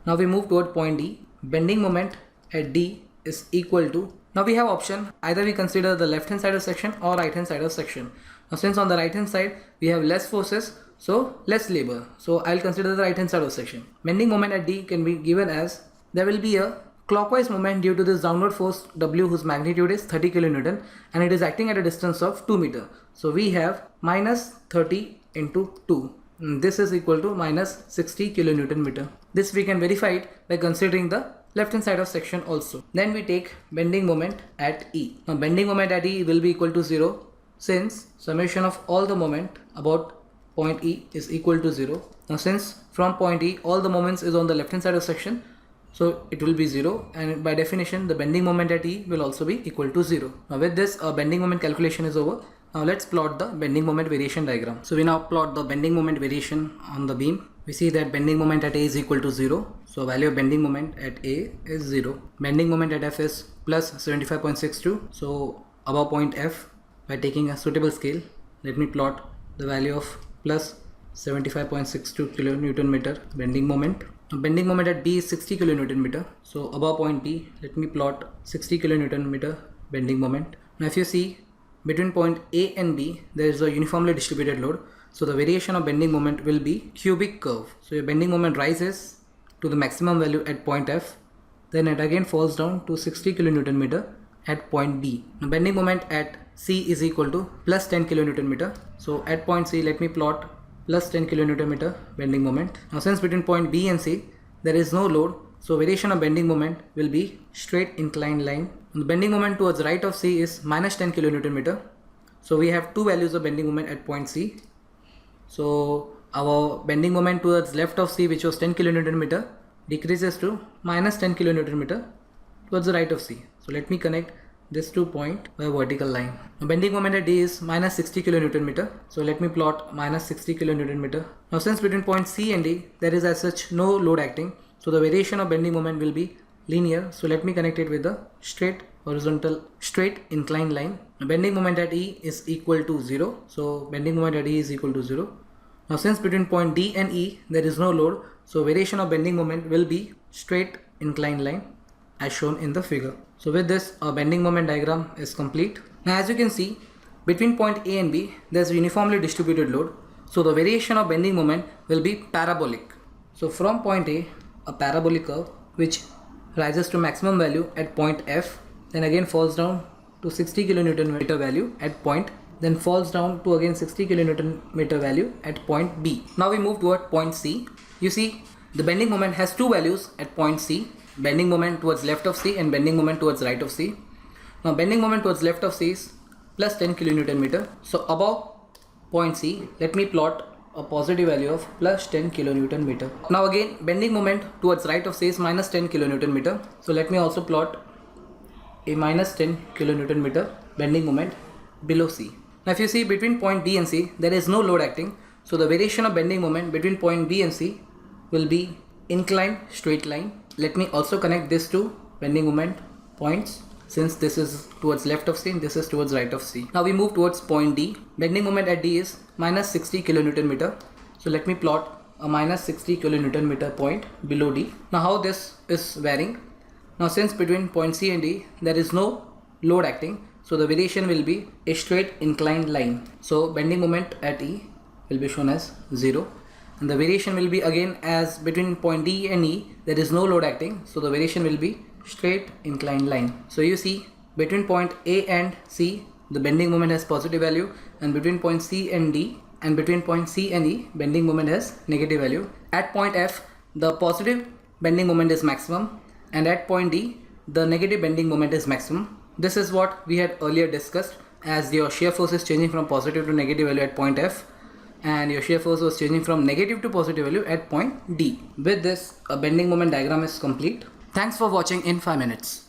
Now we move toward point D. Bending moment at D is equal to, now we have option, either we consider the left hand side of section or right hand side of section. Now since on the right hand side we have less forces, so less labor, so I'll consider the right hand side of section. Bending moment at D can be given as, there will be a clockwise moment due to this downward force W whose magnitude is 30 kN and it is acting at a distance of 2 meter. So we have minus 30 into 2. This is equal to minus 60 kN. This we can verify it by considering the left hand side of section also. Then we take bending moment at E. Now bending moment at E will be equal to 0 since summation of all the moment about point E is equal to 0. Now since from point E all the moments is on the left hand side of section, so it will be 0, and by definition the bending moment at E will also be equal to 0. Now with this our bending moment calculation is over. Now let's plot the bending moment variation diagram. So we now plot the bending moment variation on the beam. We see that bending moment at A is equal to 0. So value of bending moment at A is 0. Bending moment at F is plus 75.62. So above point F, by taking a suitable scale, let me plot the value of plus 75.62 kN bending moment. Now bending moment at B is 60 kN. So above point B, let me plot 60 kN bending moment. Now if you see, between point A and B there is a uniformly distributed load, so the variation of bending moment will be cubic curve. So your bending moment rises to the maximum value at point F, then it again falls down to 60 kN at point B. Now bending moment at C is equal to plus 10 kN. So at point C let me plot plus 10 kN bending moment. Now since between point B and C there is no load, so variation of bending moment will be straight inclined line. The bending moment towards right of C is minus 10 kN. So we have two values of bending moment at point C. So our bending moment towards left of C, which was 10 kN, decreases to minus 10 kN towards the right of C. So let me connect this two point by a vertical line. Now bending moment at D is minus 60 kN. So let me plot minus 60 kN. Now since between point C and D there is as such no load acting, so the variation of bending moment will be linear. So let me connect it with the straight inclined line. Now bending moment at E is equal to 0. So bending moment at E is equal to 0. Now since between point D and E there is no load, so variation of bending moment will be straight inclined line as shown in the figure. So with this our bending moment diagram is complete. Now as you can see, between point A and B there is uniformly distributed load, so the variation of bending moment will be parabolic. So from point A, a parabolic curve which rises to maximum value at point F, then again falls down to 60 kN value at point, then falls down to again 60 kN value at point B. Now we move toward point C. You see the bending moment has two values at point C, bending moment towards left of C and bending moment towards right of C. Now bending moment towards left of C is plus 10 kN. So above point C, let me plot a positive value of plus 10 kN. Now again bending moment towards right of C is minus 10 kN. So let me also plot a minus 10 kN bending moment below C. Now if you see between point D and C there is no load acting, so the variation of bending moment between point B and C will be inclined straight line. Let me also connect this to bending moment points, since this is towards left of C and this is towards right of C. Now we move towards point D. Bending moment at D is minus 60 kN. So let me plot a minus 60 kN point below D. Now how this is varying? Now since between point C and D there is no load acting, so the variation will be a straight inclined line. So bending moment at E will be shown as 0. And the variation will be again as between point D and E there is no load acting, so the variation will be straight inclined line. So you see between point A and C the bending moment has positive value, and between point C and D and between point C and E bending moment has negative value. At point F the positive bending moment is maximum, and at point D the negative bending moment is maximum. This is what we had earlier discussed, as your shear force is changing from positive to negative value at point F, and your shear force was changing from negative to positive value at point D. With this, a bending moment diagram is complete. Thanks for watching in 5 minutes.